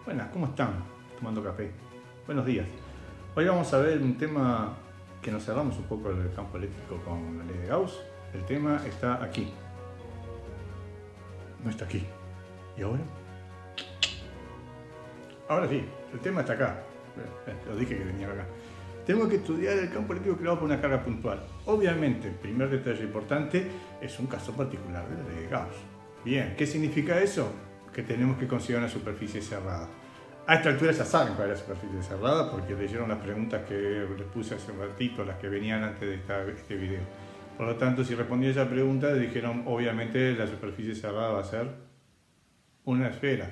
Buenas, ¿cómo están? Tomando café. Buenos días. Hoy vamos a ver un tema que nos cerramos un poco del campo eléctrico con la ley de Gauss. El tema está aquí. No está aquí. ¿Y ahora? Ahora sí, el tema está acá. Lo dije que venía acá. Tenemos que estudiar el campo eléctrico creado por una carga puntual. Obviamente, el primer detalle importante es un caso particular de la ley de Gauss. Bien, ¿qué significa eso? Que tenemos que considerar una superficie cerrada. A esta altura ya saben cuál es la superficie cerrada porque leyeron las preguntas que les puse hace un ratito, las que venían antes de este video. Por lo tanto, si respondí a esa pregunta, dijeron obviamente la superficie cerrada va a ser una esfera.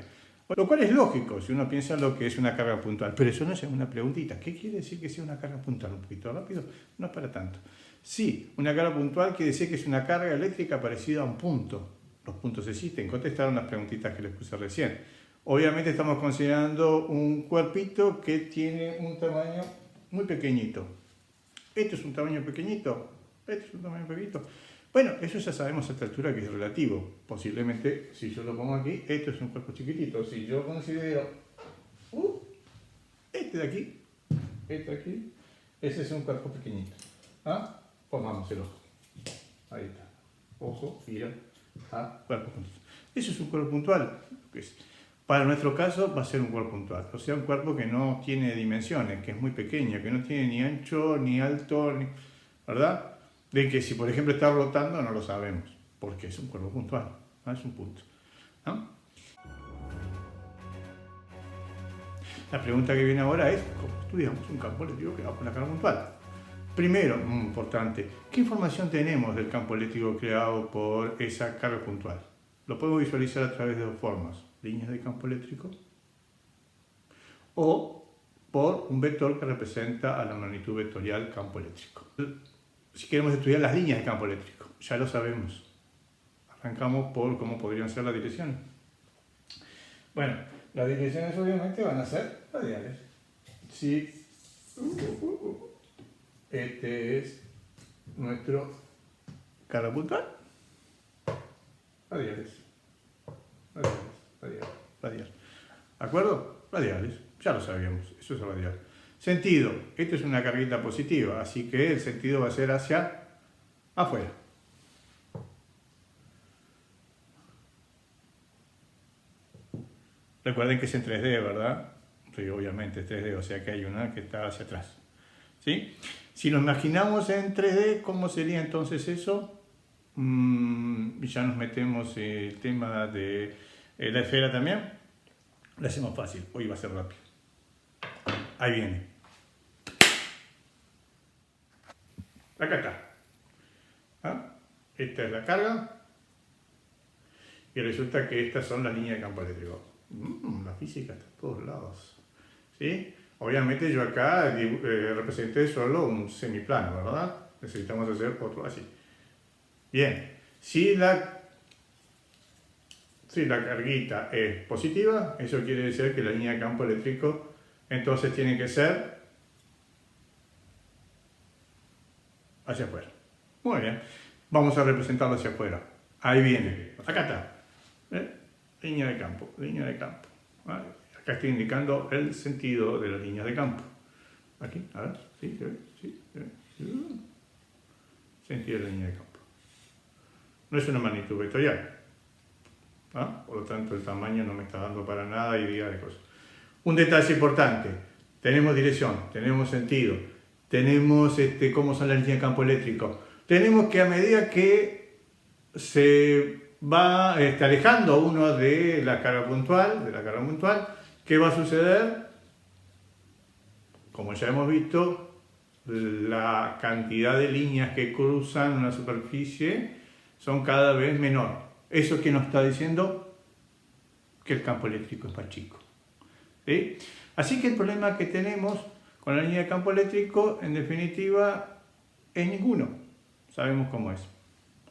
Lo cual es lógico si uno piensa en lo que es una carga puntual. Pero eso no es una preguntita. ¿Qué quiere decir que sea una carga puntual? Un poquito rápido, no es para tanto. Sí, una carga puntual quiere decir que es una carga eléctrica parecida a un punto. Los puntos existen. Contestaron las preguntitas que les puse recién. Obviamente estamos considerando un cuerpito que tiene un tamaño muy pequeñito. Este es un tamaño pequeñito. Este es un tamaño pequeñito. Bueno, eso ya sabemos a esta altura que es relativo. Posiblemente, si yo lo pongo aquí, esto es un cuerpo chiquitito. Si yo considero este de aquí, ese es un cuerpo pequeñito. ¿Ah? Pongamos el ojo. Ahí está. Ojo, mira. Cuerpo puntual. Eso es un cuerpo puntual. Para nuestro caso va a ser un cuerpo puntual. O sea, un cuerpo que no tiene dimensiones, que es muy pequeño, que no tiene ni ancho, ni alto, ¿verdad? De que si, por ejemplo, está rotando, no lo sabemos, porque es un cuerpo puntual, ¿no? Es un punto, ¿no? La pregunta que viene ahora es, ¿cómo estudiamos un campo eléctrico creado por una carga puntual? Primero, muy importante, ¿qué información tenemos del campo eléctrico creado por esa carga puntual? Lo podemos visualizar a través de dos formas, líneas de campo eléctrico o por un vector que representa a la magnitud vectorial campo eléctrico. Si queremos estudiar las líneas de campo eléctrico, ya lo sabemos. Arrancamos por cómo podrían ser las direcciones. Bueno, las direcciones obviamente van a ser radiales. Si este es nuestro carga puntual, radiales. Radial. ¿De acuerdo? Radiales, ya lo sabíamos, eso es radial. Sentido, esto es una carguita positiva, así que el sentido va a ser hacia afuera. Recuerden que es en 3D, ¿verdad? Sí, obviamente es 3D, o sea que hay una que está hacia atrás. ¿Sí? Si nos imaginamos en 3D, ¿cómo sería entonces eso? Y ya nos metemos en el tema de la esfera también. Lo hacemos fácil, hoy va a ser rápido. Ahí viene. Acá está. Esta es la carga. Y resulta que estas son las líneas de campo eléctrico. La física está en todos lados. ¿Sí? Obviamente yo acá representé solo un semiplano, ¿verdad? Necesitamos hacer otro así. Bien. Si la carguita es positiva, eso quiere decir que la línea de campo eléctrico entonces tiene que ser hacia afuera. Muy bien. Vamos a representarlo hacia afuera. Ahí viene. Acá está. Línea de campo. Línea de campo. ¿Vale? Acá estoy indicando el sentido de las líneas de campo. Aquí, a ver. ¿Sí? ¿Se ve? ¿Sí? ¿Se ve? Sentido de la línea de campo. No es una magnitud vectorial. Por lo tanto, el tamaño no me está dando para nada idea de cosas. Un detalle importante. Tenemos dirección, tenemos sentido, tenemos cómo son las líneas de campo eléctrico. Tenemos que a medida que se va alejando uno de la carga puntual, ¿qué va a suceder? Como ya hemos visto, la cantidad de líneas que cruzan una superficie son cada vez menor. ¿Eso qué nos está diciendo? Que el campo eléctrico es más chico. ¿Sí? Así que el problema que tenemos con la línea de campo eléctrico, en definitiva, es ninguno. Sabemos cómo es.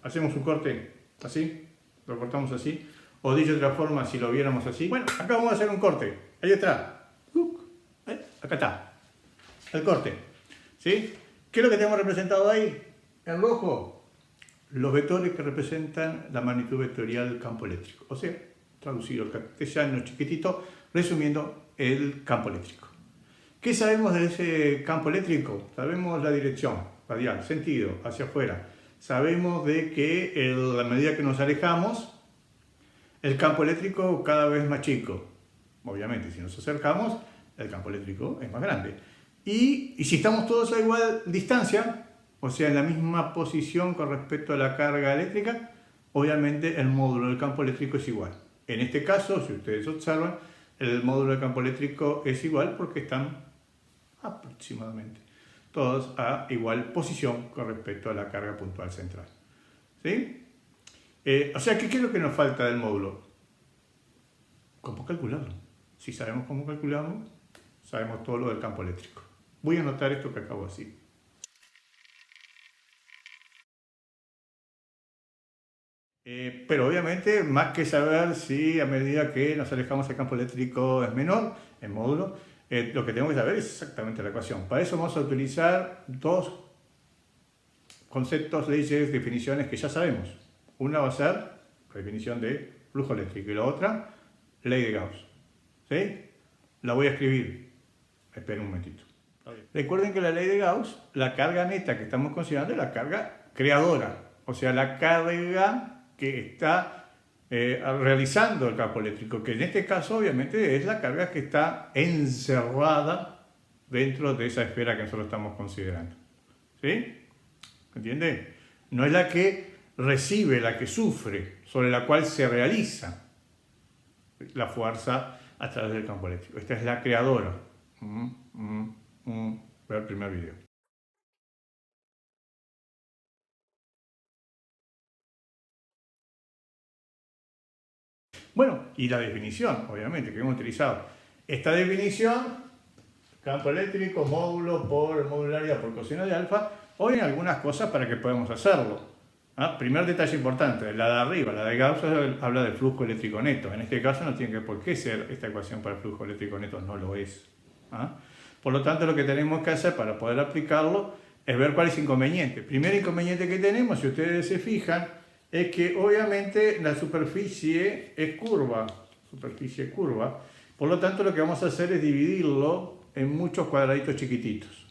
Hacemos un corte así, lo cortamos así, o dicho de otra forma, si lo viéramos así. Bueno, acá vamos a hacer un corte. Ahí está. Acá está. El corte. ¿Sí? ¿Qué es lo que tenemos representado ahí? En rojo. Los vectores que representan la magnitud vectorial del campo eléctrico. O sea, traducido al castellano chiquitito, Resumiendo, el campo eléctrico. ¿Qué sabemos de ese campo eléctrico? Sabemos la dirección radial, sentido, hacia afuera. Sabemos de que a la medida que nos alejamos, el campo eléctrico cada vez es más chico. Obviamente, si nos acercamos, el campo eléctrico es más grande. Y si estamos todos a igual distancia, o sea, en la misma posición con respecto a la carga eléctrica, obviamente el módulo del campo eléctrico es igual. En este caso, si ustedes observan, el módulo del campo eléctrico es igual porque están aproximadamente todos a igual posición con respecto a la carga puntual central. ¿Sí? O sea, ¿qué es lo que nos falta del módulo? ¿Cómo calcularlo? Si sabemos cómo calcularlo, sabemos todo lo del campo eléctrico. Voy a anotar esto que acabo así. Pero obviamente, más que saber si a medida que nos alejamos el campo eléctrico es menor, el módulo, lo que tenemos que saber es exactamente la ecuación. Para eso vamos a utilizar dos conceptos, leyes, definiciones que ya sabemos. Una va a ser la definición de flujo eléctrico y la otra, ley de Gauss. ¿Sí? La voy a escribir. Esperen un momentito. Recuerden que la ley de Gauss, la carga neta que estamos considerando es la carga creadora, o sea, la carga que está realizando el campo eléctrico, que en este caso obviamente es la carga que está encerrada dentro de esa esfera que nosotros estamos considerando. ¿Sí? ¿Entiende? No es la que recibe, la que sufre, sobre la cual se realiza la fuerza a través del campo eléctrico. Esta es la creadora. Ve el primer video. Bueno, y la definición, obviamente, que hemos utilizado. Esta definición, campo eléctrico, módulo por módulo área por coseno de alfa, hoy hay algunas cosas para que podamos hacerlo. Primer detalle importante, la de arriba, la de Gauss, habla del flujo eléctrico neto. En este caso no tiene por qué ser esta ecuación para el flujo eléctrico neto, no lo es. Por lo tanto, lo que tenemos que hacer para poder aplicarlo es ver cuál es el inconveniente. El primer inconveniente que tenemos, si ustedes se fijan, es que obviamente la superficie es curva. Por lo tanto, lo que vamos a hacer es dividirlo en muchos cuadraditos chiquititos.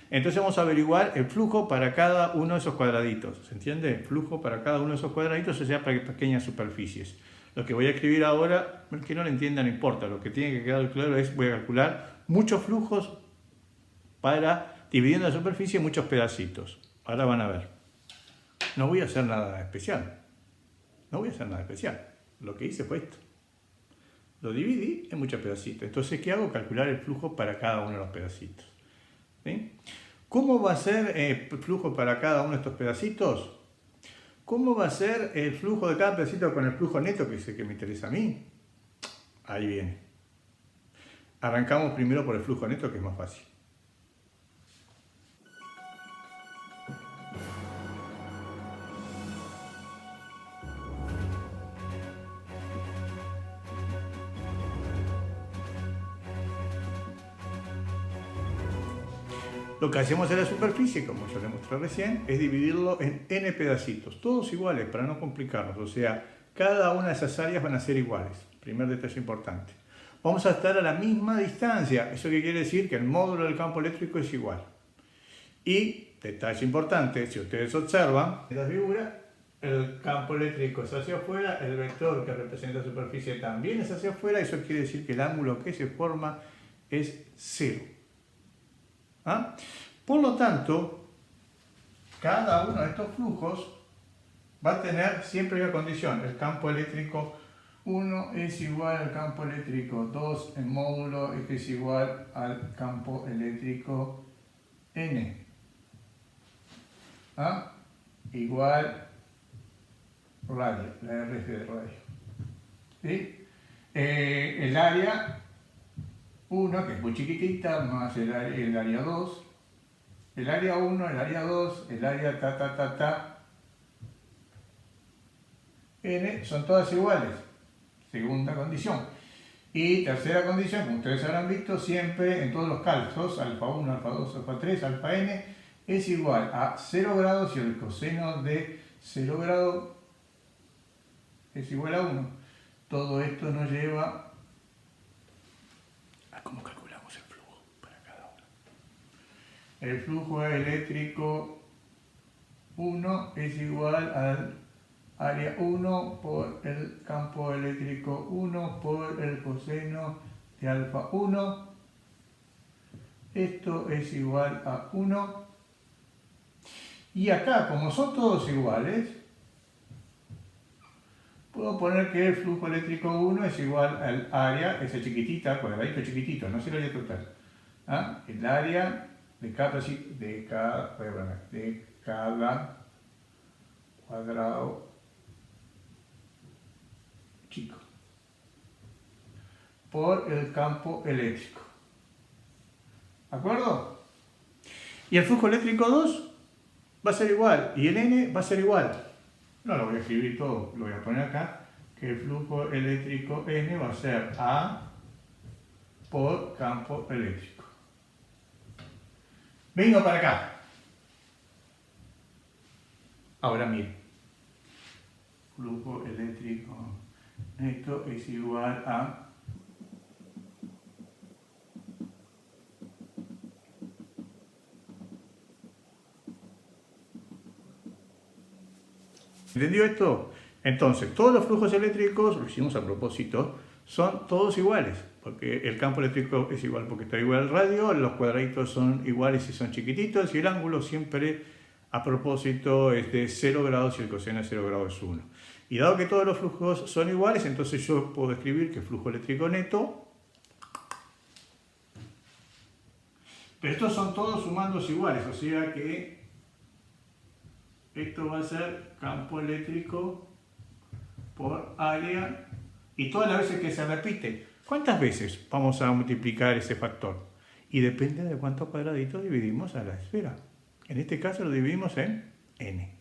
Entonces vamos a averiguar el flujo para cada uno de esos cuadraditos. ¿Se entiende? El flujo para cada uno de esos cuadraditos, o sea, para pequeñas superficies. Lo que voy a escribir ahora, que no lo entienda, no importa. Lo que tiene que quedar claro es, voy a calcular muchos flujos para, dividiendo la superficie en muchos pedacitos. Ahora van a ver. No voy a hacer nada especial. Lo que hice fue esto. Lo dividí en muchos pedacitos. Entonces, ¿qué hago? Calcular el flujo para cada uno de los pedacitos. ¿Sí? ¿Cómo va a ser el flujo para cada uno de estos pedacitos? ¿Cómo va a ser el flujo de cada pedacito con el flujo neto, que es el que me interesa a mí? Ahí viene. Arrancamos primero por el flujo neto, que es más fácil. Lo que hacemos en la superficie, como yo les mostré recién, es dividirlo en n pedacitos, todos iguales para no complicarnos, o sea, cada una de esas áreas van a ser iguales. Primer detalle importante. Vamos a estar a la misma distancia, ¿eso qué quiere decir? Que el módulo del campo eléctrico es igual. Y, detalle importante, si ustedes observan, en la figura, el campo eléctrico es hacia afuera, el vector que representa la superficie también es hacia afuera, eso quiere decir que el ángulo que se forma es 0. Por lo tanto, cada uno de estos flujos va a tener siempre una condición. El campo eléctrico 1 es igual al campo eléctrico 2 en módulo es igual al campo eléctrico n. Igual radio, la RF de radio. ¿Sí? El área 1, que es muy chiquitita, más el área 2, el área 1, el área 2, el área n, son todas iguales. Segunda condición. Y tercera condición, como ustedes habrán visto, siempre en todos los cálculos, alfa 1, alfa 2, alfa 3, alfa n, es igual a 0 grados y el coseno de 0 grado es igual a 1. Todo esto nos lleva ¿Cómo calculamos el flujo para cada uno? El flujo eléctrico 1 es igual al área 1 por el campo eléctrico 1 por el coseno de alfa 1. Esto es igual a 1. Y acá, como son todos iguales, puedo poner que el flujo eléctrico 1 es igual al área, esa chiquitita, cuadradito chiquitito, no es el área total. ¿Ah? El área de cada cuadrado chico por el campo eléctrico. ¿De acuerdo? Y el flujo eléctrico 2 va a ser igual, y el n va a ser igual. No lo voy a escribir todo, lo voy a poner acá, que el flujo eléctrico n va a ser A por campo eléctrico. Vengo para acá. Ahora miren. Flujo eléctrico neto es igual a ¿entendió esto? Entonces, todos los flujos eléctricos, lo hicimos a propósito, son todos iguales, porque el campo eléctrico es igual porque está igual al radio, los cuadraditos son iguales y son chiquititos, y el ángulo siempre, a propósito, es de 0 grados y el coseno de 0 grados es 1. Y dado que todos los flujos son iguales, entonces yo puedo escribir que el flujo eléctrico neto, pero estos son todos sumandos iguales, o sea que esto va a ser campo eléctrico por área, y todas las veces que se repite. ¿Cuántas veces vamos a multiplicar ese factor? Y depende de cuántos cuadraditos dividimos a la esfera. En este caso lo dividimos en n.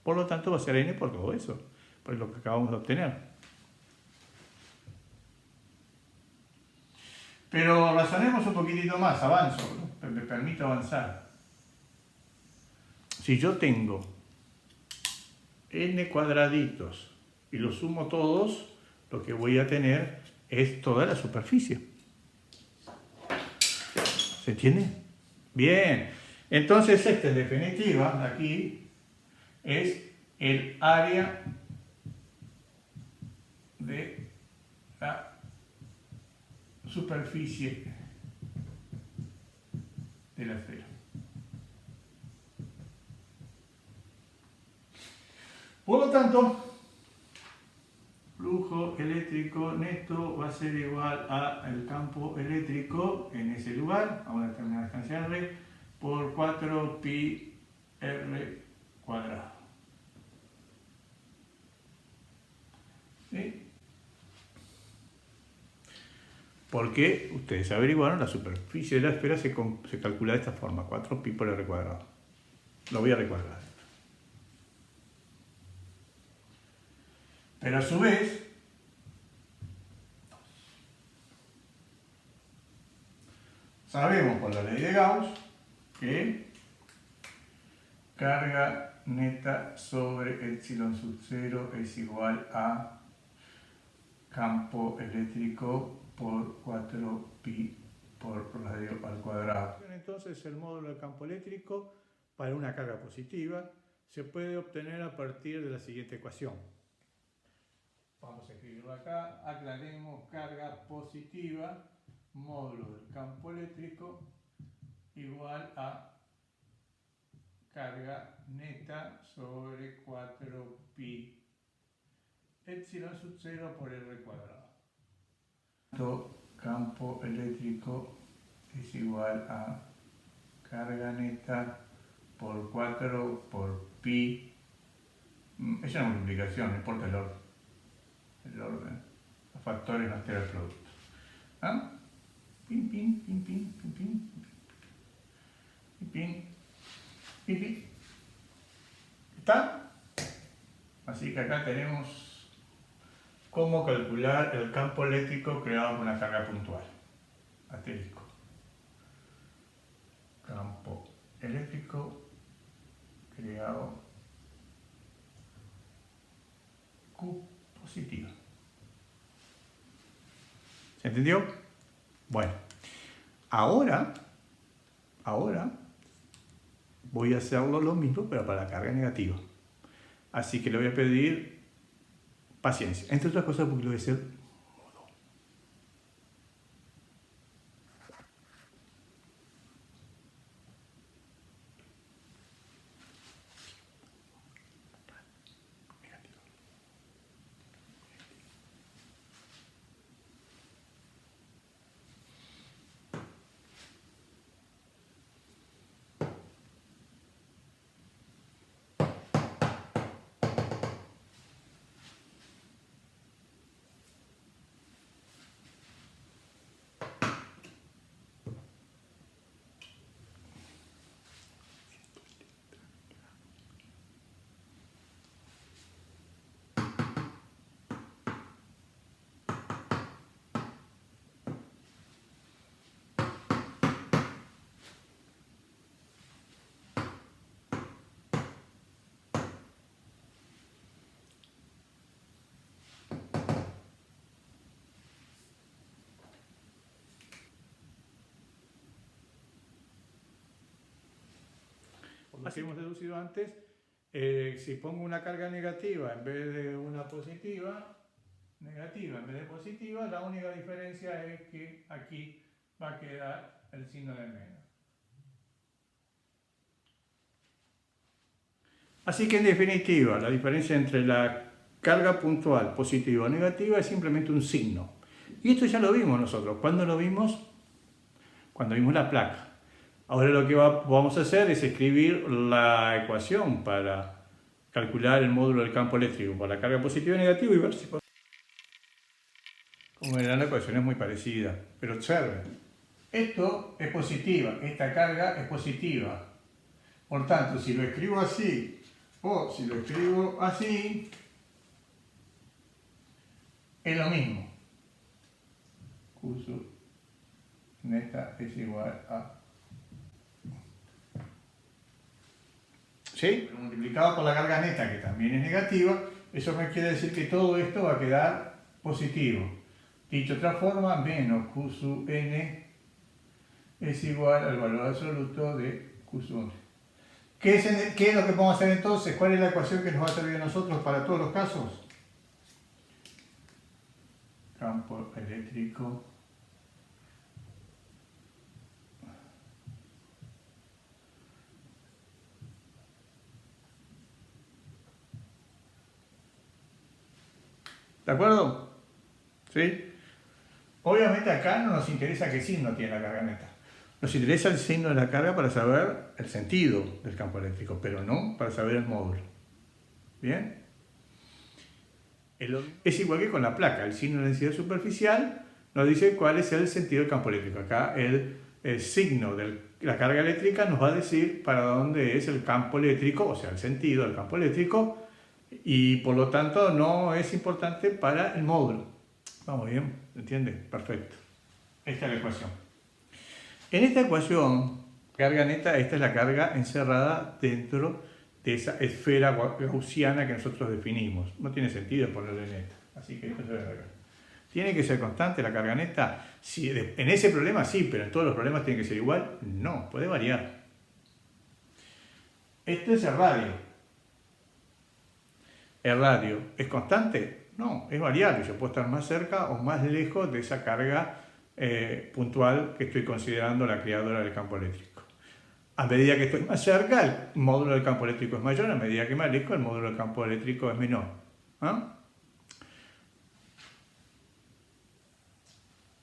Por lo tanto va a ser n por todo eso, por lo que acabamos de obtener. Pero razonemos un poquitito más, avanzo, ¿no? Me permito avanzar. Si yo tengo n cuadraditos y los sumo todos, lo que voy a tener es toda la superficie. ¿Se entiende? Bien. Entonces este, en definitiva, de aquí, es el área de la superficie de la esfera. Por lo tanto, flujo eléctrico neto va a ser igual al campo eléctrico en ese lugar, vamos a determinar la distancia R, por 4 pi R cuadrado. ¿Sí? Porque ustedes averiguaron, la superficie de la esfera se calcula de esta forma, 4 pi por R cuadrado. Lo voy a recuadrar. Pero a su vez, sabemos por la ley de Gauss que carga neta sobre epsilon sub 0 es igual a campo eléctrico por 4 pi por radio al cuadrado. Entonces el módulo del campo eléctrico para una carga positiva se puede obtener a partir de la siguiente ecuación. Vamos a escribirlo acá, aclaremos carga positiva, módulo del campo eléctrico igual a carga neta sobre 4 pi epsilon sub 0 por R cuadrado. Campo eléctrico es igual a carga neta por 4 por pi. Es una multiplicación, no importa el orden. El orden. Los factores no alteran el producto. ¿Ah? Pin, pin, pin, pin, pin, pin, pin, pin, pin, pin. ¿Está? Así que acá tenemos cómo calcular el campo eléctrico creado con una carga puntual. Asterisco. Campo eléctrico creado Q positiva. ¿Se entendió? Bueno. Ahora voy a hacerlo lo mismo, pero para la carga negativa. Así que le voy a pedir paciencia. Entre otras cosas porque lo voy a hacer mudo. Por lo que hemos deducido antes, si pongo una carga negativa en vez de una positiva, negativa en vez de positiva, la única diferencia es que aquí va a quedar el signo de menos. Así que en definitiva, la diferencia entre la carga puntual positiva o negativa es simplemente un signo. Y esto ya lo vimos nosotros. ¿Cuándo lo vimos? Cuando vimos la placa. Ahora lo que vamos a hacer es escribir la ecuación para calcular el módulo del campo eléctrico por la carga positiva y negativa y ver si... Como verán, la ecuación es muy parecida. Pero observen, esto es positiva, esta carga es positiva. Por tanto, si lo escribo así o si lo escribo así, es lo mismo. Q sub neta es igual a... ¿Sí? Pero multiplicado por la carga neta, que también es negativa, eso me quiere decir que todo esto va a quedar positivo. Dicho de otra forma, menos Q sub n es igual al valor absoluto de Q sub n. ¿Qué es lo que podemos hacer entonces? ¿Cuál es la ecuación que nos va a servir a nosotros para todos los casos? Campo eléctrico ¿de acuerdo? ¿Sí? Obviamente acá no nos interesa qué signo tiene la carga neta. Nos interesa el signo de la carga para saber el sentido del campo eléctrico, pero no para saber el módulo. ¿Bien? Es igual que con la placa. El signo de densidad superficial nos dice cuál es el sentido del campo eléctrico. Acá el signo de la carga eléctrica nos va a decir para dónde es el campo eléctrico, o sea, el sentido del campo eléctrico, y por lo tanto no es importante para el módulo. Vamos bien, ¿entiende? Perfecto. Esta es la ecuación. En esta ecuación, carga neta, esta es la carga encerrada dentro de esa esfera gaussiana que nosotros definimos. No tiene sentido ponerle neta, así que esto se ve acá. ¿Tiene que ser constante la carga neta? Sí, en ese problema sí, pero en todos los problemas tiene que ser igual. No, puede variar. Esto es el radio. ¿El radio es constante? No, es variable. Yo puedo estar más cerca o más lejos de esa carga puntual que estoy considerando la creadora del campo eléctrico. A medida que estoy más cerca, el módulo del campo eléctrico es mayor. A medida que me alejo, el módulo del campo eléctrico es menor. ¿Ah?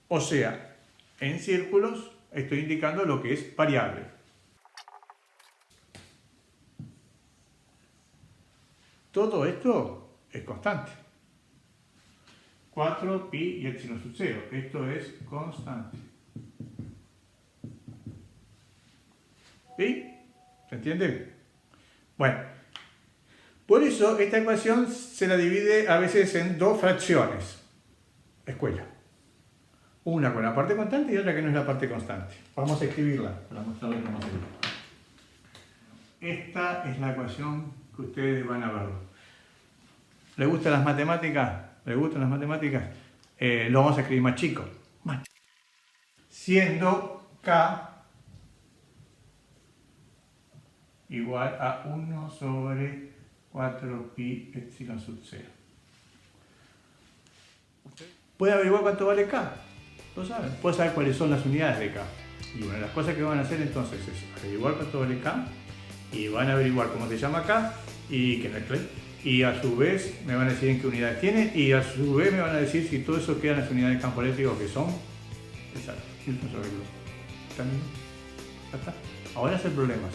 O sea, en círculos estoy indicando lo que es variable. Todo esto es constante. 4 pi y epsilon sub 0. Esto es constante. ¿Sí? ¿Se entiende? Bueno, por eso esta ecuación se la divide a veces en dos fracciones. Escuela. Una con la parte constante y otra que no es la parte constante. Vamos a escribirla para mostrarles cómo se dice. Esta es la ecuación que ustedes van a ver. ¿Les gustan las matemáticas? ¿Les gustan las matemáticas? Lo vamos a escribir más chico. Siendo K igual a 1 sobre 4 pi epsilon sub 0. ¿Puede averiguar cuánto vale K? Lo saben. Puede saber cuáles son las unidades de K. Y una de las cosas que van a hacer entonces es averiguar cuánto vale K, y van a averiguar cómo se llama K, y que no es Clay. Y a su vez me van a decir en qué unidades tiene, y a su vez me van a decir si todo eso queda en las unidades de campo eléctrico que son exacto. Ya está. Ahora hacer problemas.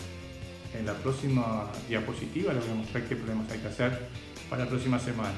En la próxima diapositiva les voy a mostrar qué problemas hay que hacer para la próxima semana.